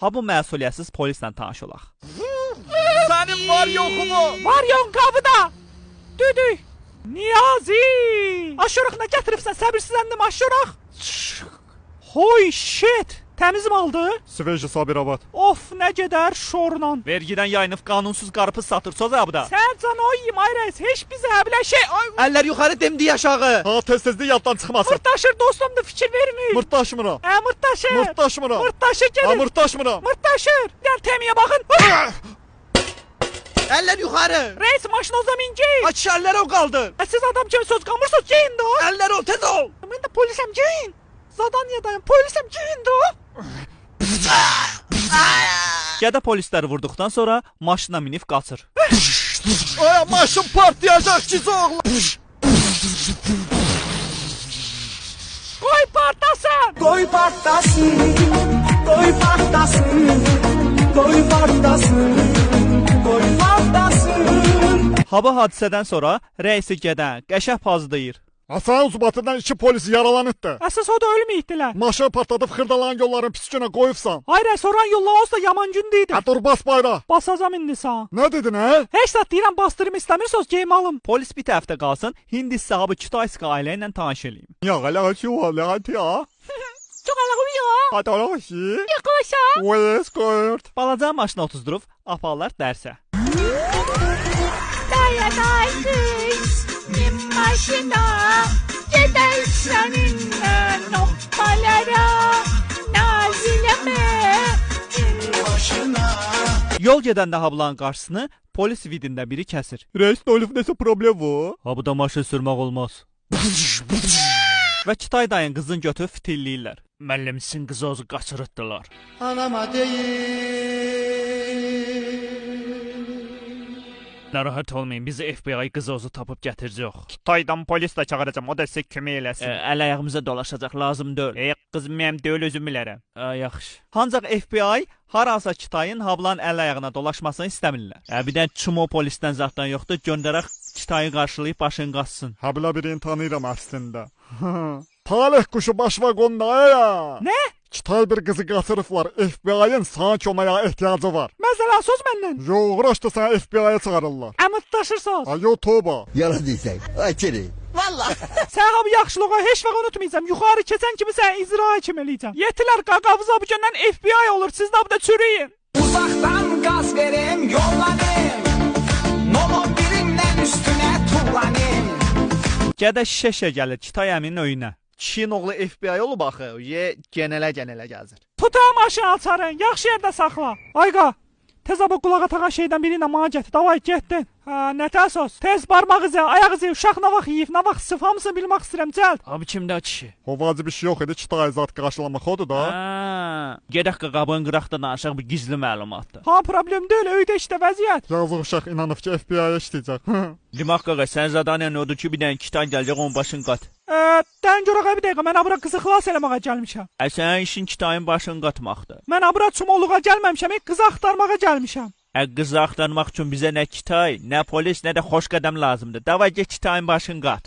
Ha bu məsuliyyətsiz polislə tanış olaq. Sənin var yoxumu? Var yoxun qapıda. Düdük. Niyazi. Aşırıq nə gətiribsən? Səbirsizləndim aşırıq. Hoy shit. Təmizim aldı. Sveji Sabirabad. Of nə gedər şorla. Vergidən yayınıb qanunsuz qarpız satırsınız abda. Sən can oyum ay reis. Heç bizə həblə şey. Əllər yuxarı demdi aşağı. Ha tez-tezli yaddan çıxmasın. Mırtaşır dostum da fikir vermir. Mırtdaşmıram. Mırtaşır. Mırtdaşmıram. Mırtaşır Ha gelir. mırtdaşmıram. Mırtaşır. Gel temiye bakın. Əllər yuxarı. Reis maşın o zaman giyin. Aç əlləri o qaldır. Siz adam kimi söz qalmırsınız giyin de o. Əlləri ol, tez ol. Ben de polisem giyin. Zadaniyadayım. Polisim giyin de o. Gədə polisləri vurduqdan sonra maşına minib qaçır. Ay maşın partlayacaq sizi oğlu. Qoy partlasın. Qoy partlasın, qoy partlasın, qoy partlasın, qoy partlasın. Hava hadisədən sonra rəisi gədən qəşəh pazlayır. Hasan Uzubatından 2 polis yaralanıbdı. Əsas o da ölməyibdilər. Maşını partladıb xırdalan yolların pis günə qoyubsan. Hayır, soran yollaması da yaman gündeydi. Ha dur bas bayrağı. Basacağım indi sağ. Ne dedin he? Heç zat deyirəm bastırım istəmirsiniz geyim alım. Polis bir tərəfdə qalsın, Hindi sahibi Kitayska ailə ilə tanış eləyim. Ya alakası var alakası ya. Çox əlaqəmi ya. Hadi alakası. Yaxlaşa. Westcourt. Balaca maşını otuzdurub aparlar dərsə. Dayanay kız, min başına, gedək səninlə noktalara, naziləmə, min başına. Yol gedəndə hablanın qarşısını polis vidində biri kəsir. Reis olub nəsə problem var? Ha bu da maşın sürmək olmaz. Və Kitay dayın qızını götürüb fitilləyirlər. Müəllimsin qızı ozu qaçırtdılar. Anama deyil. Narahat olmayın, bizi FBI qızı ozu tapıb gətirəcək. Kitaydan polis də çağıracam, o da sizə kömək eləsin. Əl ayağımıza dolaşacaq, lazım deyil. Qız mənim deyil, özüm bilərəm. Yaxşı. Ancaq FBI harasa Kitayın hablan əl ayağına dolaşmasını istəmirlər. Bir də çumo polisdən zatdan yoxdur, göndərək Kitayı qarşılayıb başını qaçsın. Ha bila birini tanıyıram əslində. Talih quşu baş vaqonda ya. Nə? Kitay bir qızı qaçırıblar. FBI'nin sana köməyə ehtiyacı var. Məsələ söz məndən. Yox, uğraşdı sana FBI'yə çağırırlar. Əmətdaşırsınız. Ayo toba. Yalan deyirsən. Ay kiri. Vallahi. Sən abi yaxşılığa heç vaxt unutmayacağam. Yuxarı keçən kimi sən icra kimi eləyəcəm. Yetilər qaqavıza bu gündən FBI olur. Siz də bu da çürüyün. Uzaqdan qaz verim, yollanım. Nolon birindən üstünə tullanım. Gədə şişə gəlir Kitay əminin öyünə. Kişinin oğlu FBI olub axı. Genələ gəzir. Tutam maşını açarın, yaxşı yerdə saxla. Ayqa, tez bu qulağa tağa şeydən birini mənə gətir. Davay getdin. Nə təsos? Tez barmaq izi, ayaq izi, uşaq nə vaxt yeyib, nə vaxt sıf, hamısını bilmək istəyirəm, cəld. Abi kimdə kişi? O vacib bir şey yox idi, Kitay zat qarşılamaq odur da. Gedək qaqabın qıraqda danışaq, bu gizli məlumatdır. Problem deyil, öydə işdə vəziyyət. Yazıq uşaq inanıb ki, FBI-yə işləyəcək. Demək qaqa, sən zadaniyan odur ki, bir dənə Kitay gələcək, onun başını qat. Dən görək bir dəqiqə, mən abura qızı xilas eləməyə gəlmişəm. Sən işin Kitayın başını qatmaqdır. Mən abura çumoluğa gəlməmişəm, qızı axtarmağa gəlmişəm. Qızı axtarmaq üçün bizə nə Kitay, nə polis, nə də xoş qədəm lazımdır. Davay get Kitayın başını qat.